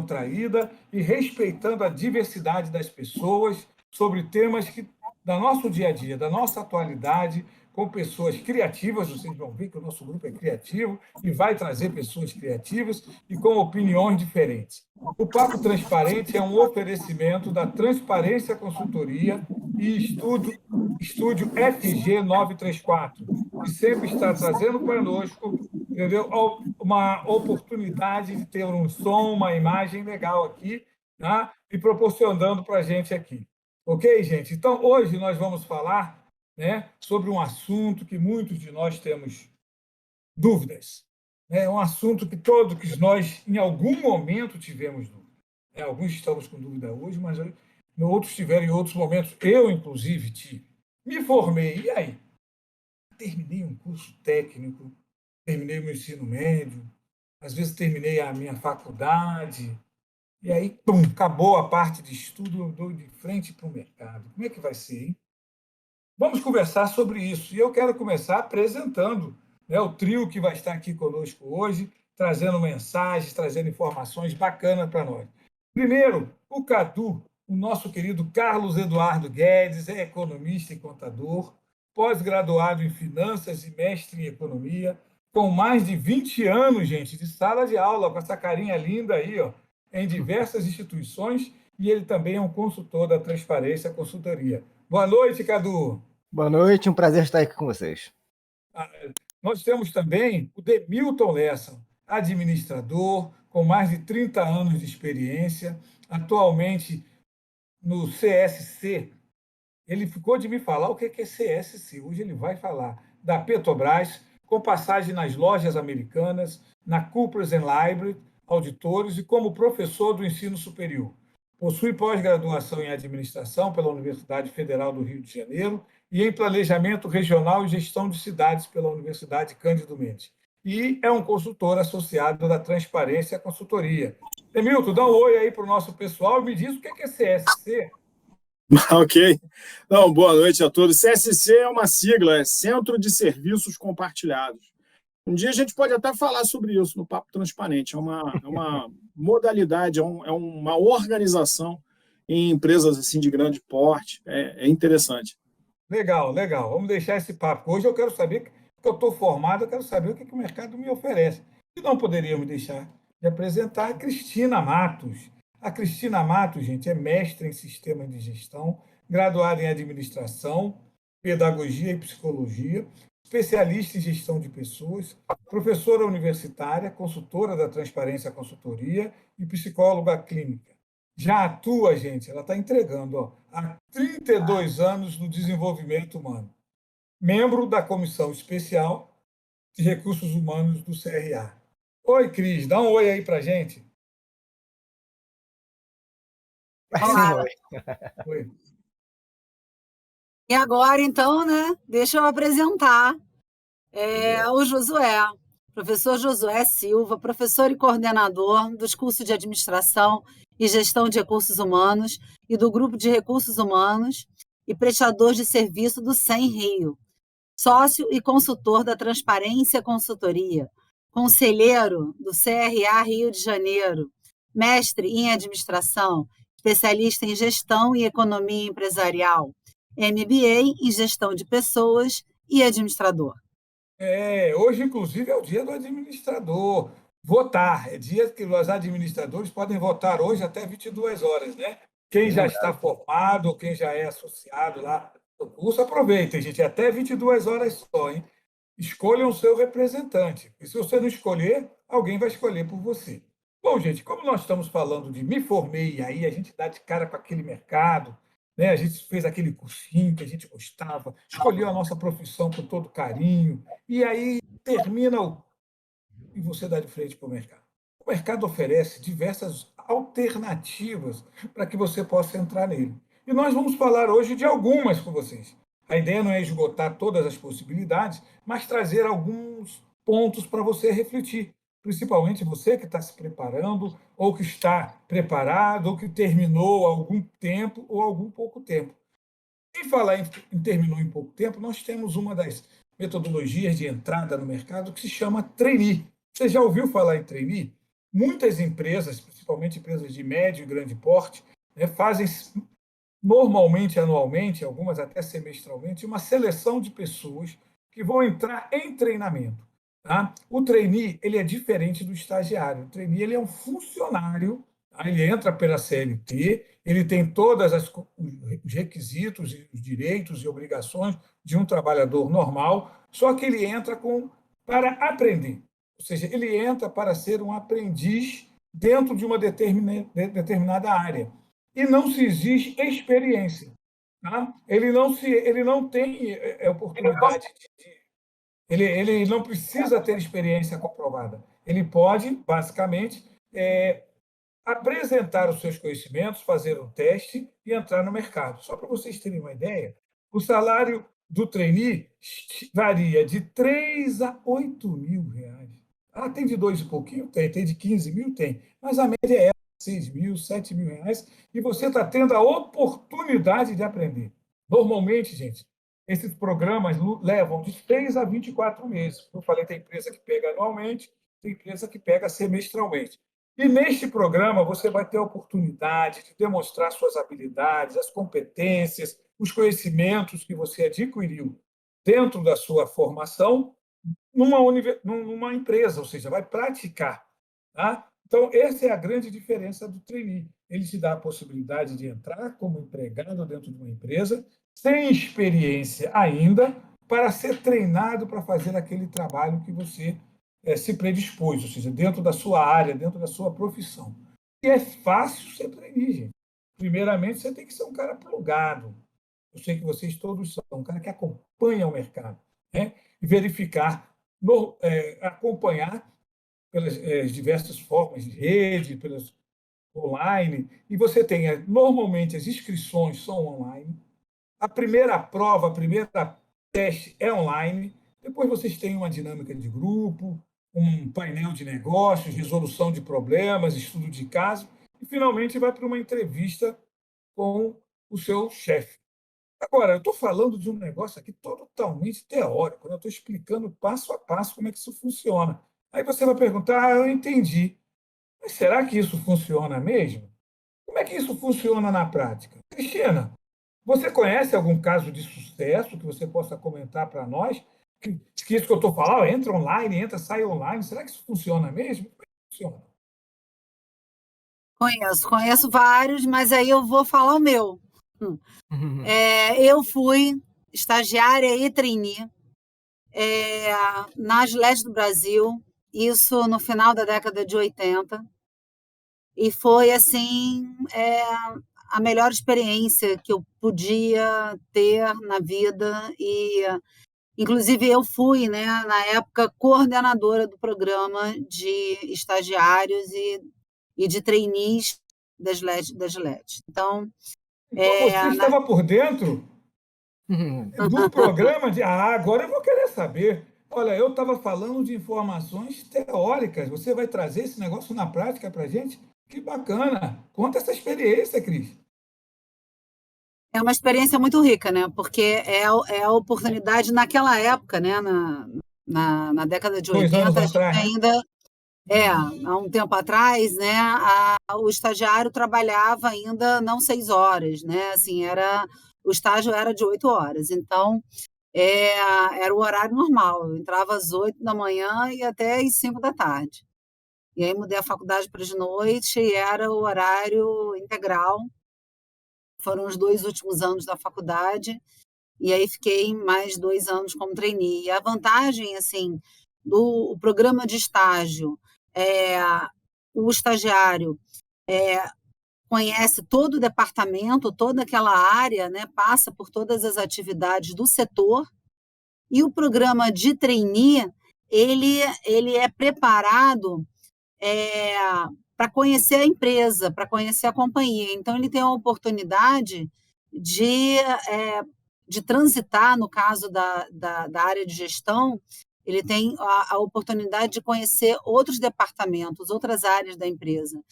descontraída e respeitando a diversidade das pessoas sobre temas da nosso dia a dia, da nossa atualidade, com pessoas criativas. Vocês vão ver que o nosso grupo é criativo e vai trazer pessoas criativas e com opiniões diferentes. O Papo Transparente é um oferecimento da Transparência Consultoria e Estúdio FG 934, que sempre está trazendo conosco, entendeu? Uma oportunidade de ter um som, uma imagem legal aqui, tá? E proporcionando para a gente aqui. Ok, gente? Então, hoje nós vamos falar, né, sobre um assunto que muitos de nós temos dúvidas. É um assunto que todos nós, em algum momento, tivemos dúvida. Alguns estamos com dúvida hoje, mas outros tiveram em outros momentos. Eu, inclusive, tive. Me formei, e aí? Terminei um curso técnico, terminei o meu ensino médio, às vezes terminei a minha faculdade, e aí, pum, acabou a parte de estudo, eu dou de frente para o mercado. Como é que vai ser, hein? Vamos conversar sobre isso. E eu quero começar apresentando, né, o trio que vai estar aqui conosco hoje, trazendo mensagens, trazendo informações bacanas para nós. Primeiro, o Cadu, o nosso querido Carlos Eduardo Guedes, é economista e contador, pós-graduado em finanças e mestre em economia, com mais de 20 anos, gente, de sala de aula, com essa carinha linda aí, ó, em diversas instituições, e ele também é um consultor da Transparência Consultoria. Boa noite, Cadu. Boa noite, um prazer estar aqui com vocês. Nós temos também o Demilton Lessa, administrador, com mais de 30 anos de experiência, atualmente no CSC. Ele ficou de me falar o que é CSC, hoje ele vai falar da Petrobras, com passagem nas lojas americanas, na Coopers & Lybrand, auditores e como professor do ensino superior. Possui pós-graduação em administração pela Universidade Federal do Rio de Janeiro e em planejamento regional e gestão de cidades pela Universidade Cândido Mendes. E é um consultor associado da Transparência Consultoria. Demilton, dá um oi aí para o nosso pessoal e me diz o que é CSC. Ok. Não, boa noite a todos. CSC é uma sigla, é Centro de Serviços Compartilhados. Um dia a gente pode até falar sobre isso no Papo Transparente. É uma modalidade, é uma organização em empresas assim de grande porte. É interessante. Legal, legal. Vamos deixar esse papo. Hoje eu quero saber, que eu estou formado, eu quero saber o que o mercado me oferece. E não poderíamos deixar de apresentar a Cristina Matos. A Cristina Matos, gente, é mestre em sistemas de gestão, graduada em administração, pedagogia e psicologia, especialista em gestão de pessoas, professora universitária, consultora da Transparência Consultoria e psicóloga clínica. Já atua, gente, ela está entregando, ó, há 32 anos no desenvolvimento humano. Membro da Comissão Especial de Recursos Humanos do CRA. Oi, Cris, dá um oi aí para a gente. Olá. Oi. E agora, então, né, deixa eu apresentar o Josué, professor Josué Silva, professor e coordenador dos cursos de Administração e Gestão de Recursos Humanos e do Grupo de Recursos Humanos e prestador de serviço do SEM Rio, sócio e consultor da Transparência Consultoria, conselheiro do CRA Rio de Janeiro, mestre em Administração, especialista em Gestão e Economia Empresarial, MBA em Gestão de Pessoas e administrador. Hoje, inclusive, é o dia do administrador. Votar. É dia que os administradores podem votar hoje até 22 horas, né? Quem já está formado, quem já é associado lá no curso, aproveitem, gente. É até 22 horas só, hein? Escolham o seu representante. E se você não escolher, alguém vai escolher por você. Bom, gente, como nós estamos falando de me formei, e aí a gente dá de cara com aquele mercado, né? A gente fez aquele cursinho que a gente gostava, escolheu a nossa profissão com todo carinho, e aí termina e você dá de frente para o mercado. O mercado oferece diversas alternativas para que você possa entrar nele. E nós vamos falar hoje de algumas com vocês. A ideia não é esgotar todas as possibilidades, mas trazer alguns pontos para você refletir. Principalmente você que está se preparando, ou que está preparado, ou que terminou há algum tempo ou algum pouco tempo. Em falar em terminou em pouco tempo, nós temos uma das metodologias de entrada no mercado que se chama trainee. Você já ouviu falar em trainee? muitas empresas, principalmente empresas de médio e grande porte, né, fazem normalmente anualmente, algumas até semestralmente, uma seleção de pessoas que vão entrar em treinamento. Tá? O trainee ele é diferente do estagiário. O trainee ele é um funcionário, tá? Ele entra pela CLT, ele tem todos os requisitos, os direitos e obrigações de um trabalhador normal, só que ele entra para aprender. Ou seja, ele entra para ser um aprendiz dentro de uma determinada área. E não se exige experiência. Tá? Ele não tem oportunidade ele não precisa ter experiência comprovada. Ele pode, basicamente, apresentar os seus conhecimentos, fazer um teste e entrar no mercado. Só para vocês terem uma ideia, o salário do trainee varia de 3 a 8 mil reais. Ah, tem de 2 e pouquinho? Tem de 15 mil? Tem. Mas a média é 6 mil, 7 mil reais, e você está tendo a oportunidade de aprender. Normalmente, gente, esses programas levam de 6 a 24 meses. Eu falei, tem empresa que pega anualmente, tem empresa que pega semestralmente. E neste programa você vai ter a oportunidade de demonstrar suas habilidades, as competências, os conhecimentos que você adquiriu dentro da sua formação numa empresa, ou seja, vai praticar. Tá? Então, essa é a grande diferença do trainee. Ele te dá a possibilidade de entrar como empregado dentro de uma empresa, sem experiência ainda, para ser treinado para fazer aquele trabalho que você se predispôs, ou seja, dentro da sua área, dentro da sua profissão. E é fácil ser trainee, gente. Primeiramente, você tem que ser um cara plugado. Eu sei que vocês todos são um cara que acompanha o mercado, né? E verificar, acompanhar pelas diversas formas de rede, pelas online, e você tem, normalmente, as inscrições são online, a primeira prova, a primeira teste é online, depois vocês têm uma dinâmica de grupo, um painel de negócios, resolução de problemas, estudo de caso, e finalmente vai para uma entrevista com o seu chefe. Agora, eu estou falando de um negócio aqui totalmente teórico, né? Eu estou explicando passo a passo como é que isso funciona. Aí você vai perguntar, eu entendi, mas será que isso funciona mesmo? Como é que isso funciona na prática? Cristina, você conhece algum caso de sucesso que você possa comentar para nós? Que isso que eu estou falando, entra online, entra, sai online, será que isso funciona mesmo? Como é que funciona? Conheço vários, mas aí eu vou falar o meu. Eu fui estagiária e trainee na Gillette do Brasil, isso no final da década de 80, e foi assim a melhor experiência que eu podia ter na vida, e inclusive eu fui, né, na época, coordenadora do programa de estagiários e de trainees da Gillette. Então, Então você estava por dentro do programa de. Ah, agora eu vou querer saber. Olha, eu estava falando de informações teóricas. Você vai trazer esse negócio na prática para a gente? Que bacana! Conta essa experiência, Cris. é uma experiência muito rica, né? Porque é a oportunidade naquela época, né? Na década de 2 anos 80, a gente atrás, né? ainda, há um tempo atrás, né? O estagiário trabalhava ainda não 6 horas, né? Assim, o estágio era de 8 horas. Então, era o horário normal. Eu entrava às 8 da manhã e até às 5 da tarde. E aí mudei a faculdade para de noite e era o horário integral. Foram os 2 últimos anos da faculdade, e aí fiquei mais 2 anos como trainee. E a vantagem, assim, do programa de estágio, o estagiário conhece todo o departamento, toda aquela área, né, passa por todas as atividades do setor, e o programa de trainee, ele é preparado para conhecer a empresa, para conhecer a companhia. Então, ele tem a oportunidade de transitar, no caso da área de gestão, ele tem a oportunidade de conhecer outros departamentos, outras áreas da empresa.